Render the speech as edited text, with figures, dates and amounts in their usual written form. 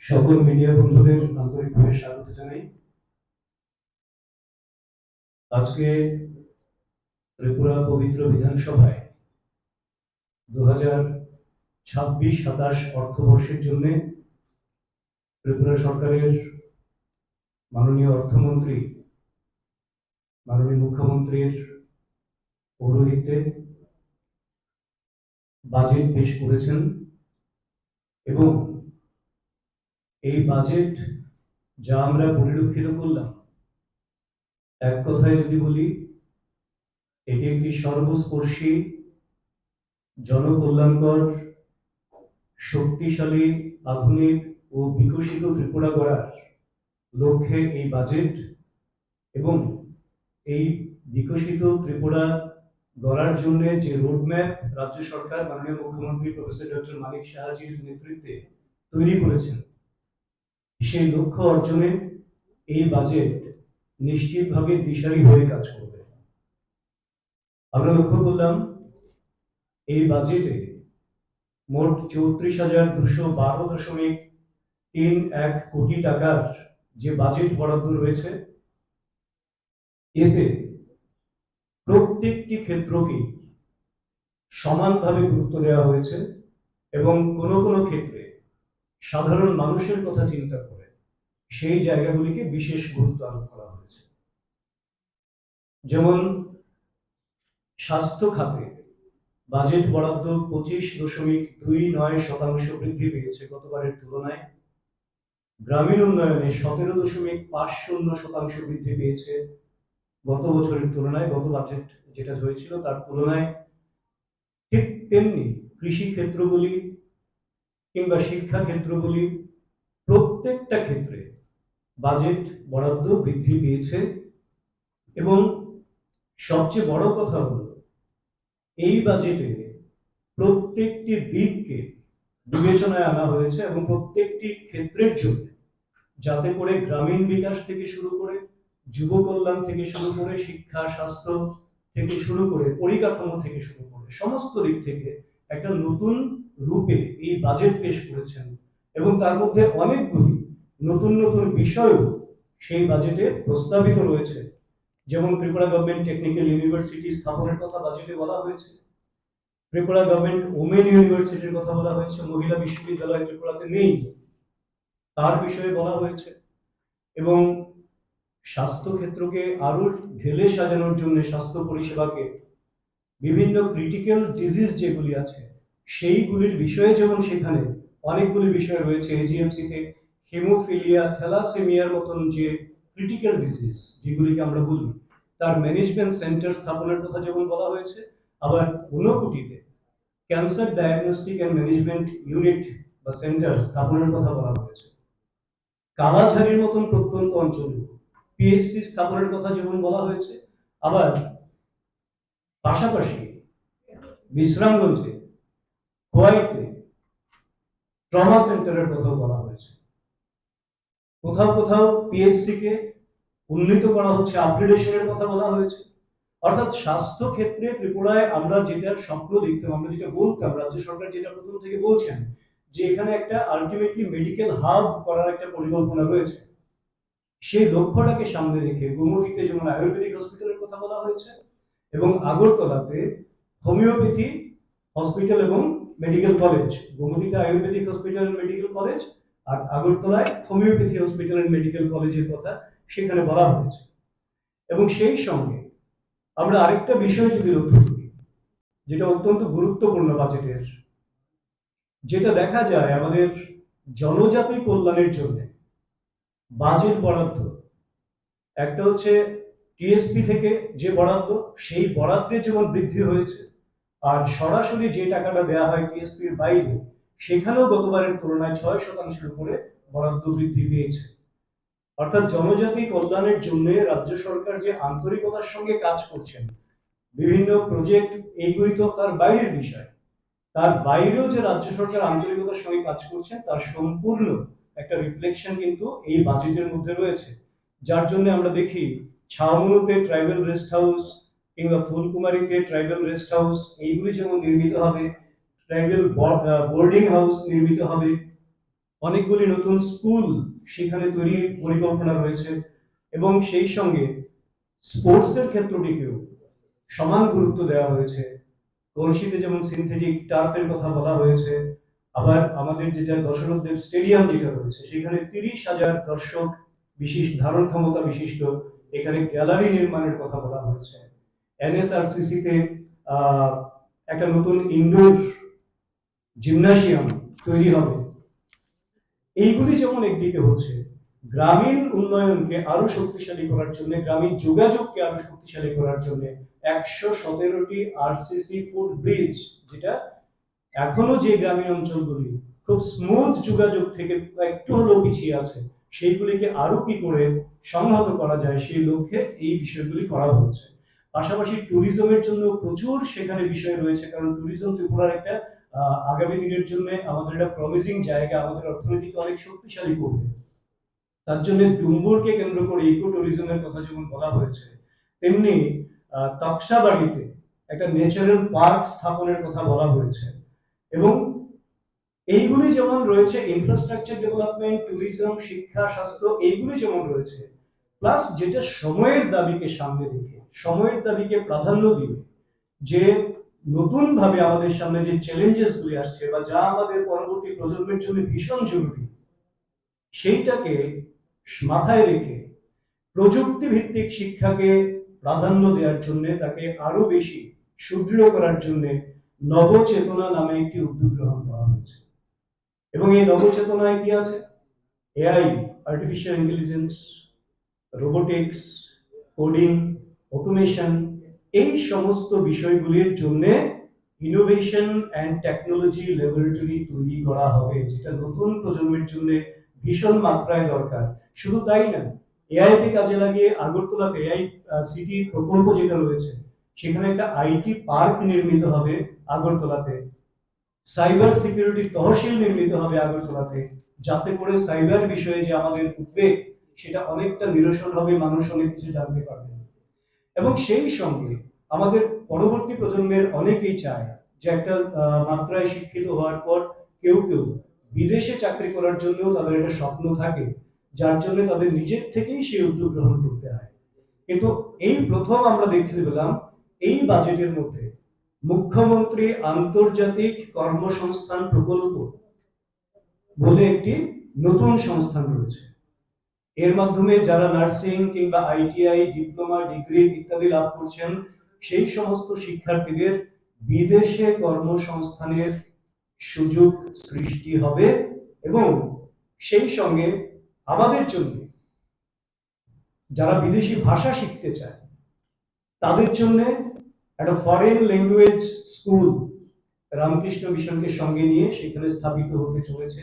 সকল মিডিয়া বন্ধুদের আন্তরিকভাবে স্বাগত জানাই। আজকে ত্রিপুরা পবিত্র বিধানসভায় 2026-27 অর্থবর্ষের জন্য ত্রিপুরা সরকারের মাননীয় অর্থমন্ত্রী, মাননীয় মুখ্যমন্ত্রীর পৌরোহিত্যে বাজেট পেশ করেছেন এবং এই বাজেট যা আমরা পরিলক্ষিত করলাম, এক কথায় যদি বলি, এটি একটি সর্বস্পর্শী, জনকল্যাণকর, শক্তিশালী, আধুনিক ও বিকশিত ত্রিপুরা গড়ার লক্ষ্যে এই বাজেট এবং এই বিকশিত ত্রিপুরা গড়ার জন্য যে রোডম্যাপ রাজ্য সরকার মাননীয় মুখ্যমন্ত্রী প্রফেসর ডক্টর মানিক সাহাজির নেতৃত্বে তৈরি করেছেন, সেই লক্ষ্য অর্জনে এই বাজেট নিশ্চিতভাবে দিশারি হয়ে কাজ করবে। আমরা লক্ষ্য করলাম এই বাজেটে মোট 34,212.31 কোটি টাকার যে বাজেট বরাদ্দ রয়েছে, এতে প্রত্যেকটি ক্ষেত্রকে সমানভাবে গুরুত্ব দেওয়া হয়েছে এবং কোনো কোনো ক্ষেত্রে সাধারণ মানুষের কথা চিন্তা করে সেই জায়গাগুলিকে বিশেষ গুরুত্ব আরোপ করা হয়েছে। যেমন স্বাস্থ্য খাতে বাজেট বরাদ্দ 25.29% বৃদ্ধি পেয়েছে গতবারের তুলনায়। গ্রামীণ উন্নয়নে 17.50% বৃদ্ধি পেয়েছে গত বছরের তুলনায়, গত বাজেট যেটা হয়েছিল তার তুলনায়। ঠিক তেমনি কৃষি ক্ষেত্রগুলি কিংবা শিক্ষা ক্ষেত্রগুলি, প্রত্যেকটা ক্ষেত্রে বাজেট বরাদ্দ বৃদ্ধি পেয়েছে এবং সবচেয়ে বড় কথা হলো এই বাজেটে প্রত্যেকটি দিককে বিবেচনায় আনা হয়েছে এবং প্রত্যেকটি ক্ষেত্রের জন্য, যাতে করে গ্রামীণ বিকাশ থেকে শুরু করে, যুব কল্যাণ থেকে শুরু করে, শিক্ষা, স্বাস্থ্য থেকে শুরু করে, পরিকাঠামো থেকে শুরু করে সমস্ত দিক থেকে একটা নতুন রূপে এই বাজেট পেশ করেছেন এবং তার মধ্যে অনেকগুলি নতুন নতুন বিষয়ও সেই বাজেটে প্রস্তাবিত রয়েছে। যেমন ত্রিপুরা গভর্নমেন্ট টেকনিক্যাল ইউনিভার্সিটি স্থাপনের কথা বাজেটে বলা হয়েছে, ত্রিপুরা গভর্নমেন্ট ওমেন ইউনিভার্সিটির কথা বলা হয়েছে, মহিলা বিশ্ববিদ্যালয় ত্রিপুরাতে নেই তার বিষয়ে বলা হয়েছে, এবং স্বাস্থ্য ক্ষেত্রকে আরো ঢেলে সাজানোর জন্য স্বাস্থ্য পরিষেবাকে বিভিন্ন ক্রিটিক্যাল ডিজিজ যেগুলি আছে সেইগুলির বিষয়ে যেমন সেখানে অনেকগুলি বিষয় রয়েছে। এজিএমসিতে হিমোফিলিয়া, থ্যালাসেমিয়ার মতন যে ক্রিটিক্যাল ডিজিজ যেগুলিকে আমরা বলি, তার ম্যানেজমেন্ট সেন্টার স্থাপনের কথা যেমন বলা হয়েছে, আবার ঊনকোটিতে cancer diagnostic and management unit বা সেন্টার স্থাপনের কথা বলা হয়েছে। কালাঝাড়ির মতন প্রত্যন্ত অঞ্চলে পিএসসি স্থাপনের কথা যেমন বলা হয়েছে, আবার পাশাপাশি বিশ্রামগঞ্জে, খোয়াইতে ট্রমা সেন্টারের কথাও বলা হয়েছে। কোথাও কোথাও পিএসসি কে উন্নীত করা হচ্ছে, আপগ্রেডেশনের কথা বলা হয়েছে। অর্থাৎ স্বাস্থ্য ক্ষেত্রে ত্রিপুরায় আমরা যেটার স্বপ্ন দেখতাম, আমরা যেটা বলতাম, রাজ্য সরকার যেটা প্রথম থেকে বলছেন যে এখানে একটা আলটিমেটলি মেডিকেল হাব করার একটা পরিকল্পনা রয়েছে, সেই লক্ষ্যটাকে সামনে রেখে গোমতীতে যেমন আয়ুর্বেদিক হসপিটালের কথা বলা হয়েছে এবং আগরতলাতে হোমিওপ্যাথি হসপিটাল এবং মেডিকেল কলেজ, গোমতীতে আয়ুর্বেদিক হসপিটাল মেডিকেল কলেজ আর আগরতলায় হোমিওপ্যাথি হসপিটাল এন্ড মেডিকেল কলেজের কথা সেখানে বলা হয়েছে। এবং সেই সঙ্গে আমরা আরেকটা বিষয় যদি লক্ষ্য করি, যেটা অত্যন্ত গুরুত্বপূর্ণ বাজেটের, যেটা দেখা যায় আমাদের জনজাতি কল্যাণের জন্য বাজেট বরাদ্দ, একটা হচ্ছে টিএসপি থেকে যে বরাদ্দ, সেই বরাদ্দে যেমন বৃদ্ধি হয়েছে, আর সরাসরি যে টাকাটা দেওয়া হয় টিএসপির বাইরে, সেখানেও গতবারের তুলনায় 6% উপরে বরাদ্দ বৃদ্ধি পেয়েছে। অর্থাৎ জনজাতি কল্যাণের জন্য রাজ্য সরকার যে আন্তরিকতার সঙ্গে কাজ করছেন, বিভিন্ন প্রজেক্ট, এইগুলি তো তার বাইরের বিষয়, তার বাইরেও যে রাজ্য সরকার আন্তরিকতার সঙ্গে কাজ করছেন তার সম্পূর্ণ একটা রিফ্লেকশন কিন্তু এই বাজেটের মধ্যে রয়েছে। যার জন্য আমরা দেখি ছাউমুনুতে ট্রাইবাল রেস্ট হাউস কিংবা ফুলকুমারীতে ট্রাইবাল রেস্ট হাউস এইগুলি যেমন নির্মিত হবে, ট্রাইবাল বোর্ডিং হাউস নির্মিত হবে, অনেকগুলি নতুন স্কুল সেখানে তৈরির পরিকল্পনা রয়েছে, এবং সেই সঙ্গে স্পোর্টসের ক্ষেত্রটিকেও সমান গুরুত্ব দেওয়া হয়েছে। কলসিতে যেমন সিনথেটিক টার্ফের কথা বলা হয়েছে, আবার আমাদের যেটা দশরথদেব স্টেডিয়াম যেটা রয়েছে সেখানে 30,000 দর্শক বিশিষ্ট ধারণ ক্ষমতা বিশিষ্ট এখানে গ্যালারি নির্মাণের কথা বলা হয়েছে। এনএসআরসিসিতে একটা নতুন ইনডোর জিমনাসিয়াম তৈরি হবে। এইগুলি যেমন একদিকে হচ্ছে, গ্রামীণ উন্নয়নকে আরো শক্তিশালী করার জন্য, গ্রামীণ যোগাযোগকে আরো শক্তিশালী করার জন্য 117টি আরসিসি ফুট ব্রিজ, যেটা এখনো যে গ্রামীণ অঞ্চলগুলি খুব স্মুথ যোগাযোগ থেকে একটু হলেও পিছিয়ে আছে, সেইগুলিকে আরো কি করে সংহত করা যায় সেই লক্ষ্যে এই বিষয়গুলি করা হচ্ছে। পাশাপাশি ট্যুরিজমের জন্য প্রচুর সেখানে বিষয় রয়েছে, কারণ ট্যুরিজম ত্রিপুরার একটা আগামী দিনের জন্য আমাদের একটা প্রমিসিং জায়গা, আমাদের অর্থনীতিকে অনেক শক্তিশালী করবে। তার জন্য ডুম্বুরকে কেন্দ্র করে ইকো ট্যুরিজমের কথা যেমন বলা হয়েছে, তেমনি তক্সাবাড়িতে একটা ন্যাচারাল পার্ক স্থাপনের কথা বলা হয়েছে। এবং এইগুলি যেমন রয়েছে, ইনফ্রাস্ট্রাকচার ডেভেলপমেন্ট, ট্যুরিজম, শিক্ষা, স্বাস্থ্য, এইগুলি যেমন রয়েছে, প্লাস যেটা সময়ের দাবিকে সামনে রেখে, সময়ের দাবিকে প্রাধান্য দিবে, যে নতুন ভাবে আমাদের সামনে যে চ্যালেঞ্জেস গুলি আসছে বা যা আমাদের পরবর্তী প্রজন্মের জন্য ভীষণ জরুরি, সেইটাকে মাথায় রেখে প্রযুক্তি ভিত্তিক শিক্ষাকে প্রাধান্য দেওয়ার জন্য, তাকে আরো বেশি সুদৃঢ় করার জন্য নবচেতনা নামে একটি উদ্যোগ গ্রহণ করা হয়েছে। এবং এই নবচেতনায় কি আছে? AI, artificial intelligence, robotics, coding, automation, এই সমস্ত বিষয়গুলির জন্য ইনোভেশন অ্যান্ড টেকনোলজি ল্যাবরেটরি তৈরি করা হবে, যেটা নতুন প্রজন্মের জন্য ভীষণ মাত্রায় দরকার। শুধু তাই না, এআই কে কাজে লাগিয়ে আগরতলাতে এআই সিটি প্রকল্প যেটা রয়েছে, সেখানে একটা আইটি পার্ক নির্মিত হবে আগরতলাতে, সাইবার সিকিউরিটি তহসিল নির্মিত হবে আগরতলাতে, যাতে করে সাইবার বিষয়ে যে আমাদের উদ্বেগ সেটা অনেকটা নিরসন হবে, মানুষ অনেক কিছু জানতে পারবে। এবং সেই সঙ্গে আমাদের পরবর্তী প্রজন্মের অনেকেই চায় যে একটা মাত্রায় শিক্ষিত হওয়ার পর কেউ কেউ বিদেশে চাকরি করার জন্য তাদের একটা স্বপ্ন থাকে, যার জন্য তাদের নিজের থেকেই সেই উদ্যোগ গ্রহণ করতে হয়। কিন্তু এই প্রথম আমরা দেখতে পেলাম এই বাজেটের মধ্যে মুখ্যমন্ত্রী আন্তর্জাতিক কর্মসংস্থান প্রকল্প বলে একটি নতুন সংস্থান রয়েছে। এর মাধ্যমে যারা নার্সিং কিংবা আইটিআই, ডিপ্লোমা, ডিগ্রি ইত্যাদি লাভ করছেন, সেই সমস্ত শিক্ষার্থীদের বিদেশে কর্মসংস্থানের সুযোগ সৃষ্টি হবে। এবং সেই সঙ্গে আমাদের জন্য যারা বিদেশি ভাষা শিখতে চায় তাদের জন্য একটা ফরেন ল্যাঙ্গুয়েজ স্কুল রামকৃষ্ণ মিশনকে সঙ্গে নিয়ে সেখানে স্থাপিত হতে চলেছে।